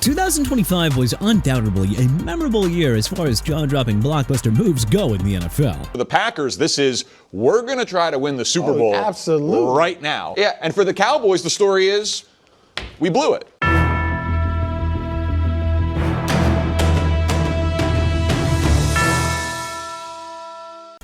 2025 was undoubtedly a memorable year as far as jaw-dropping blockbuster moves go in the NFL. For the Packers, this is, we're going to try to win the Super Bowl right now. Yeah, and for the Cowboys, the story is, we blew it.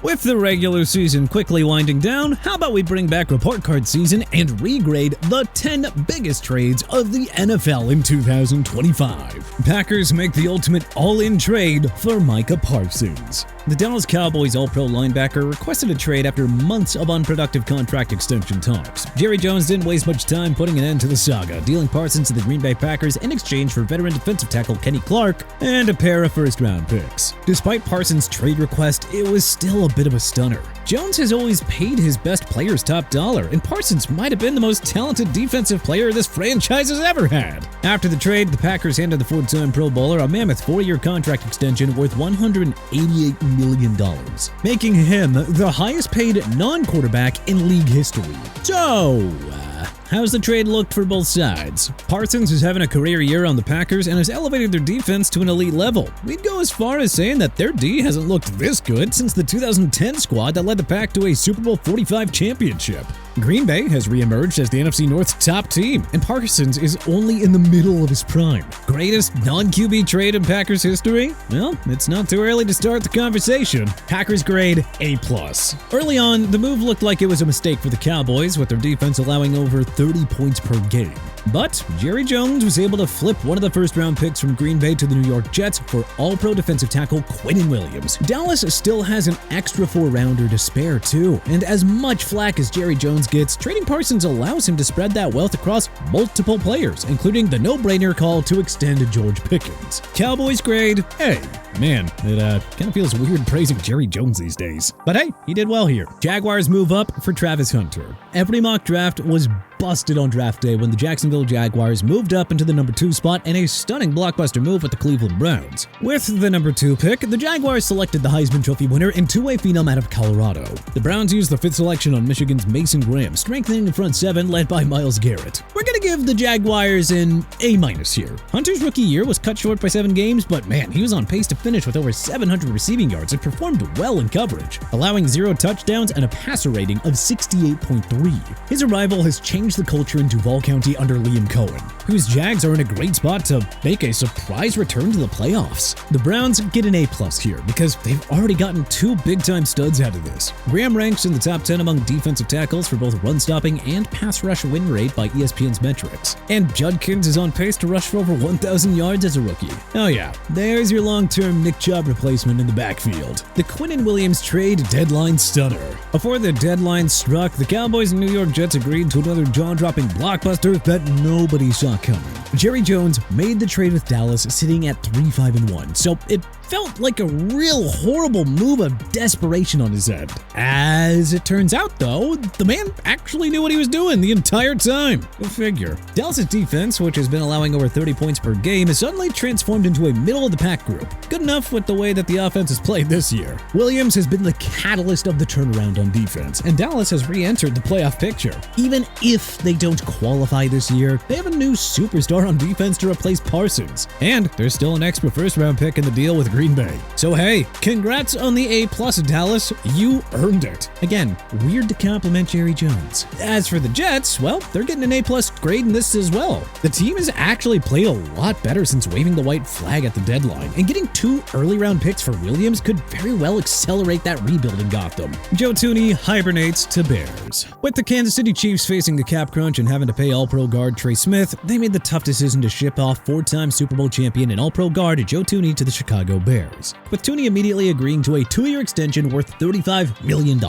With the regular season quickly winding down, how about we bring back report card season and regrade the 10 biggest trades of the NFL in 2025. Packers make the ultimate all-in trade for Micah Parsons. The Dallas Cowboys All-Pro linebacker requested a trade after months of unproductive contract extension talks. Jerry Jones didn't waste much time putting an end to the saga, dealing Parsons to the Green Bay Packers in exchange for veteran defensive tackle Kenny Clark and a pair of first-round picks. Despite Parsons' trade request, it was still a bit of a stunner. Jones has always paid his best players top dollar, and Parsons might have been the most talented defensive player this franchise has ever had. After the trade, the Packers handed the four-time Pro Bowler a mammoth 4-year contract extension worth $188 million, making him the highest-paid non-quarterback in league history. So, how's the trade looked for both sides? Parsons is having a career year on the Packers and has elevated their defense to an elite level. We'd go as far as saying that their D hasn't looked this good since the 2010 squad that led the Pack to a Super Bowl 45 championship. Green Bay has reemerged as the NFC North's top team, and Parsons is only in the middle of his prime. Greatest non-QB trade in Packers history? Well, it's not too early to start the conversation. Packers grade A+. Early on, the move looked like it was a mistake for the Cowboys, with their defense allowing over 30 points per game. But Jerry Jones was able to flip one of the first-round picks from Green Bay to the New York Jets for All-Pro defensive tackle Quinnen Williams. Dallas still has an extra 4-rounder to spare too, and as much flack as Jerry Jones gets, trading Parsons allows him to spread that wealth across multiple players, including the no-brainer call to extend George Pickens. Cowboys grade A. Man, it kind of feels weird praising Jerry Jones these days. But hey, he did well here. Jaguars move up for Travis Hunter. Every mock draft was busted on draft day when the Jacksonville Jaguars moved up into the number 2 spot in a stunning blockbuster move with the Cleveland Browns. With the number 2 pick, the Jaguars selected the Heisman Trophy winner and two-way phenom out of Colorado. The Browns used the 5th selection on Michigan's Mason Graham, strengthening the front 7 led by Myles Garrett. We're gonna give the Jaguars an A- here. Hunter's rookie year was cut short by 7 games, but man, he was on pace to finish with over 700 receiving yards and performed well in coverage, allowing 0 touchdowns and a passer rating of 68.3. His arrival has changed the culture in Duval County under Liam Cohen, whose Jags are in a great spot to make a surprise return to the playoffs. The Browns get an A+ here because they've already gotten 2 big-time studs out of this. Graham ranks in the top 10 among defensive tackles for both run-stopping and pass rush win rate by ESPN's metrics, and Judkins is on pace to rush for over 1,000 yards as a rookie. Oh yeah, there's your long-term Nick Chubb replacement in the backfield. The Quinnen Williams trade deadline stunner. Before the deadline struck, the Cowboys and New York Jets agreed to another jaw-dropping blockbuster that nobody saw coming. Jerry Jones made the trade with Dallas sitting at 3-5-1, so it felt like a real horrible move of desperation on his end. As it turns out, though, the man actually knew what he was doing the entire time. Go figure. Dallas' defense, which has been allowing over 30 points per game, has suddenly transformed into a middle-of-the-pack group. Good enough with the way that the offense has played this year. Williams has been the catalyst of the turnaround on defense, and Dallas has re-entered the playoff picture. Even if they don't qualify this year, they have a new superstar on defense to replace Parsons. And there's still an extra first-round pick in the deal with Green Bay. So hey, congrats on the A+, Dallas. You earned it. Again, weird to compliment Jerry Jones. As for the Jets, well, they're getting an A+ grade in this as well. The team has actually played a lot better since waving the white flag at the deadline, and getting 2 early-round picks for Williams could very well accelerate that rebuild in Gotham. Joe Thuney hibernates to Bears. With the Kansas City Chiefs facing the cap crunch and having to pay All-Pro guard Trey Smith, they made the tough decision to ship off 4-time Super Bowl champion and All-Pro guard Joe Thuney to the Chicago Bears, with Thuney immediately agreeing to a 2-year extension worth $35 million.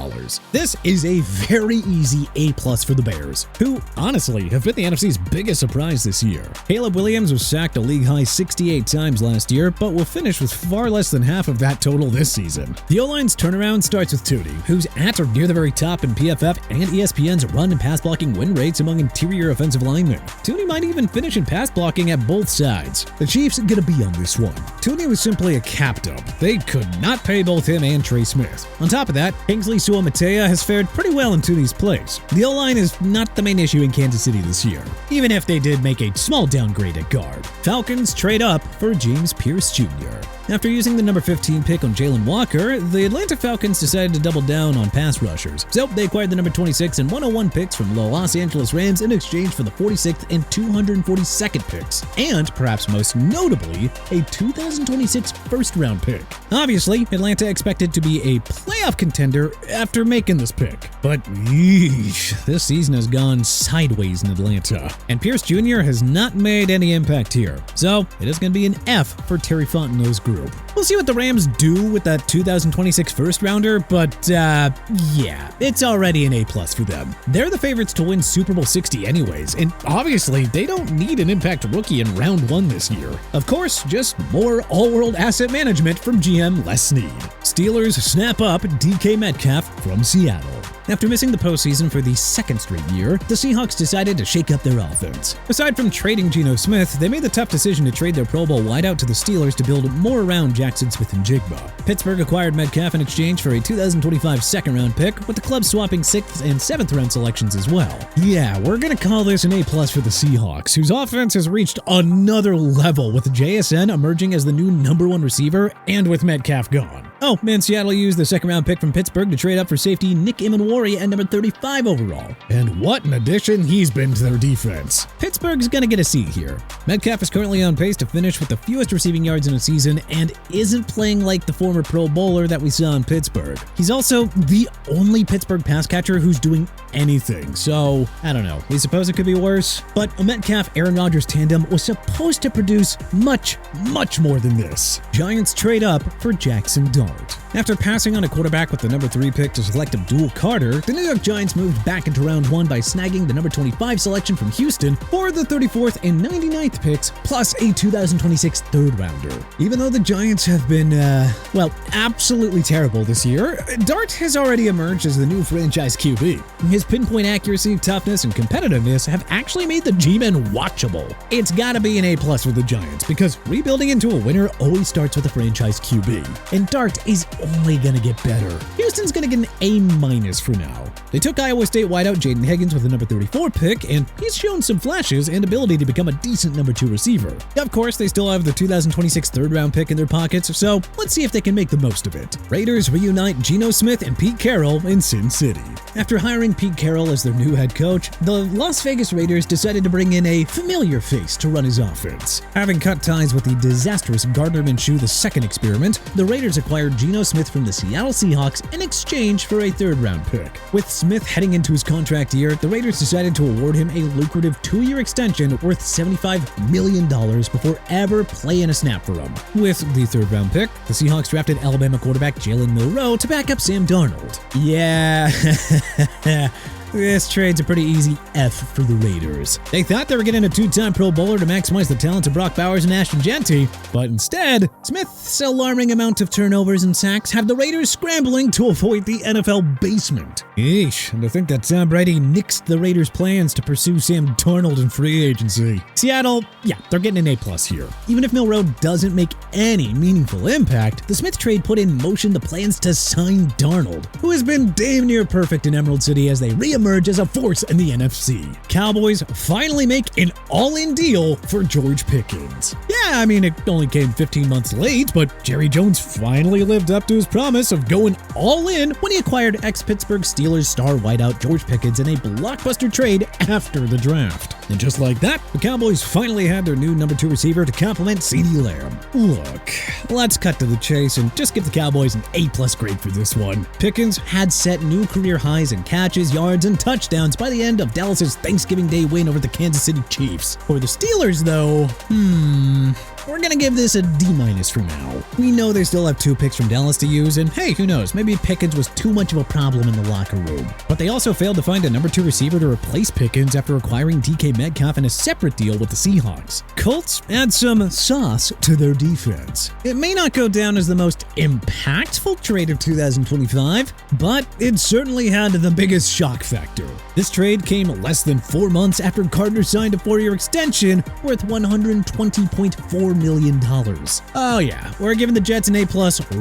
This is a very easy A+ for the Bears, who honestly have been the NFC's biggest surprise this year. Caleb Williams was sacked a league-high 68 times last year, but will finish with far less than half of that total this season. The O-line's turnaround starts with Thuney, who's at or near the very top in PFF and ESPN's run and pass blocking win rates among interior offensive linemen. Thuney might even finish in pass blocking at both sides. The Chiefs get a B on this one. Thuney was simply a capped him. They could not pay both him and Trey Smith. On top of that, Kingsley Suamataia has fared pretty well in Thuney's place. The O-line is not the main issue in Kansas City this year, even if they did make a small downgrade at guard. Falcons trade up for James Pierce Jr. After using the number 15 pick on Jalen Walker, the Atlanta Falcons decided to double down on pass rushers. So they acquired the number 26 and 101 picks from the Los Angeles Rams in exchange for the 46th and 242nd picks, and perhaps most notably, a 2026 first-round pick. Obviously, Atlanta expected to be a playoff contender after making this pick. But yeesh, this season has gone sideways in Atlanta, and Pierce Jr. has not made any impact here. So it is going to be an F for Terry Fontenot's group. We'll see what the Rams do with that 2026 first-rounder, but yeah, it's already an A+ for them. They're the favorites to win Super Bowl 60 anyways, and obviously they don't need an impact rookie in round 1 this year. Of course, just more all-world asset management from GM Les Snead. Steelers snap up DK Metcalf from Seattle. After missing the postseason for the second straight year, the Seahawks decided to shake up their offense. Aside from trading Geno Smith, they made the tough decision to trade their Pro Bowl wideout to the Steelers to build more around Jackson Smith-Njigba. Pittsburgh acquired Metcalf in exchange for a 2025 second-round pick, with the club swapping 6th and 7th-round selections as well. Yeah, we're gonna call this an A+ for the Seahawks, whose offense has reached another level with JSN emerging as the new #1 receiver and with Metcalf gone. Oh, and Seattle used the second-round pick from Pittsburgh to trade up for safety Nick Imanwari at number 35 overall. And what an addition he's been to their defense. Pittsburgh's gonna get a seat here. Metcalf is currently on pace to finish with the fewest receiving yards in a season and isn't playing like the former Pro Bowler that we saw in Pittsburgh. He's also the only Pittsburgh pass catcher who's doing anything, so I don't know. We suppose it could be worse, but a Metcalf-Aaron Rodgers tandem was supposed to produce much more than this. Giants trade up for Jackson Dart. After passing on a quarterback with the number 3 pick to select Abdul Carter, the New York Giants moved back into round 1 by snagging the number 25 selection from Houston for the 34th and 99th picks, plus a 2026 third-rounder. Even though the Giants have been, absolutely terrible this year, Dart has already emerged as the new franchise QB. His pinpoint accuracy, toughness, and competitiveness have actually made the G-Men watchable. It's gotta be an A+ for the Giants, because rebuilding into a winner always starts with a franchise QB, and Dart is only gonna get better. Houston's gonna get an A- for now. They took Iowa State wideout Jaden Higgins with the number 34 pick, and he's shown some flashes and ability to become a decent number 2 receiver. Of course, they still have the 2026 third-round pick in their pockets, so let's see if they can make the most of it. Raiders reunite Geno Smith and Pete Carroll in Sin City. After hiring Pete Carroll as their new head coach, the Las Vegas Raiders decided to bring in a familiar face to run his offense. Having cut ties with the disastrous Gardner Minshew II experiment, the Raiders acquired Geno Smith from the Seattle Seahawks in exchange for a third-round pick. With Smith heading into his contract year, the Raiders decided to award him a lucrative 2-year extension worth $75 million before ever playing a snap for him. With the third-round pick, the Seahawks drafted Alabama quarterback Jalen Milroe to back up Sam Darnold. Yeah, this trade's a pretty easy F for the Raiders. They thought they were getting a 2-time Pro Bowler to maximize the talents of Brock Bowers and Ashton Jeanty, but instead, Smith's alarming amount of turnovers and sacks had the Raiders scrambling to avoid the NFL basement. Eesh, and to think that Tom Brady nixed the Raiders' plans to pursue Sam Darnold in free agency. Seattle, yeah, they're getting an A+ here. Even if Milroe doesn't make any meaningful impact, the Smith trade put in motion the plans to sign Darnold, who has been damn near perfect in Emerald City as they re-emerge as a force in the NFC. Cowboys finally make an all-in deal for George Pickens. Yeah, I mean, it only came 15 months late, but Jerry Jones finally lived up to his promise of going all in when he acquired ex-Pittsburgh Steelers star wideout George Pickens in a blockbuster trade after the draft. And just like that, the Cowboys finally had their new number 2 receiver to complement CeeDee Lamb. Look, let's cut to the chase and just give the Cowboys an A+ grade for this one. Pickens had set new career highs in catches, yards, and touchdowns by the end of Dallas's Thanksgiving Day win over the Kansas City Chiefs. For the Steelers, though, we're gonna give this a D- for now. We know they still have 2 picks from Dallas to use, and hey, who knows, maybe Pickens was too much of a problem in the locker room. But they also failed to find a number 2 receiver to replace Pickens after acquiring DK Metcalf in a separate deal with the Seahawks. Colts add some sauce to their defense. It may not go down as the most impactful trade of 2025, but it certainly had the biggest shock factor. This trade came less than 4 months after Gardner signed a 4-year extension worth $120.4 million. Oh yeah, we're giving giving the Jets an A+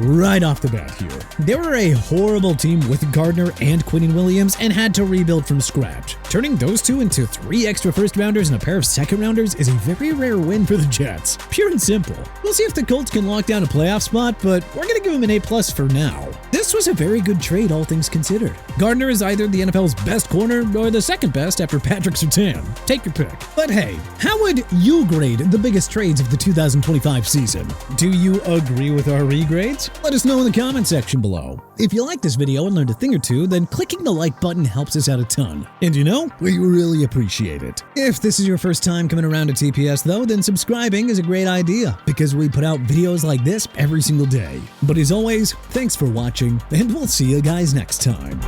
right off the bat here. They were a horrible team with Gardner and Quinnen Williams and had to rebuild from scratch. Turning those two into 3 extra first-rounders and a pair of second-rounders is a very rare win for the Jets. Pure and simple. We'll see if the Colts can lock down a playoff spot, but we're going to give them an A+ for now. This was a very good trade, all things considered. Gardner is either the NFL's best corner or the second best after Patrick Surtain. Take your pick. But hey, how would you grade the biggest trades of the 2025 season? Do you agree with our regrades? Let us know in the comment section below. If you like this video and learned a thing or two, then clicking the like button helps us out a ton. And you know, we really appreciate it. If this is your first time coming around to TPS though, then subscribing is a great idea because we put out videos like this every single day. But as always, thanks for watching, and we'll see you guys next time.